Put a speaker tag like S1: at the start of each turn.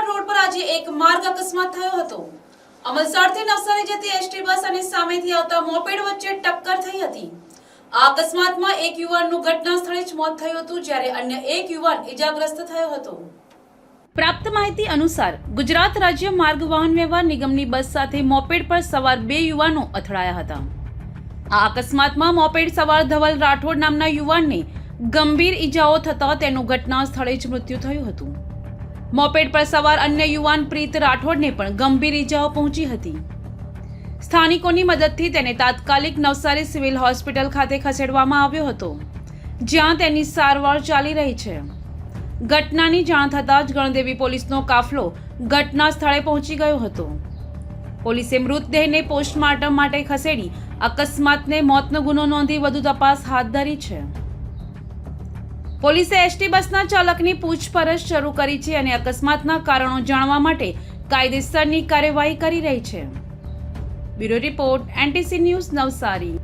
S1: Amalsad road પર આજે એક માર્ગ અકસ્માત થયો હતો। અમલસાડથી નવસારી જતી એસટી બસ અને સામેથી આવતા મોપેડ વચ્ચે ટક્કર થઈ હતી। આ અકસ્માતમાં એક યુવાનનું ઘટના સ્થળે જ મોત થયું હતું, જ્યારે અન્ય એક યુવાન ઇજાગ્રસ્ત થયો હતો। પ્રાપ્ત માહિતી અનુસાર ગુજરાત રાજ્ય માર્ગ વાહન વ્યવહાર નિગમની બસ સાથે મોપેડ પર સવાર બે યુવાનો અથડાયા હતા। આ અકસ્માતમાં મોપેડ સવાર ધવલ રાઠોડ નામના યુવાનને ગંભીર ઈજાઓ થતા તેનું ઘટના સ્થળે જ મૃત્યુ થયું હતું। મોપેડ પર સવાર અન્ય યુવાન પ્રીત રાઠોડને પણ ગંભીર ઈજાઓ પહોંચી હતી। સ્થાનિકોની મદદથી તેને તાત્કાલિક નવસારી સિવિલ હોસ્પિટલ ખાતે ખસેડવામાં આવ્યો હતો, જ્યાં તેની સારવાર ચાલી રહી છે। ઘટનાની જાણ થતાં જ ગણદેવી પોલીસનો કાફલો ઘટના સ્થળે પહોંચી ગયો હતો। પોલીસે મૃતદેહને પોસ્ટમોર્ટમ માટે ખસેડી અકસ્માતને મોતનો ગુનો નોંધી વધુ તપાસ હાથ ધરી છે। પોલીસે એસટી બસના ચાલકની પૂછપરછ શરૂ કરી છે અને અકસ્માતના કારણો જાણવા માટે કાયદેસરની કાર્યવાહી કરી રહી છે। Bureau report, NTC news, Navsari.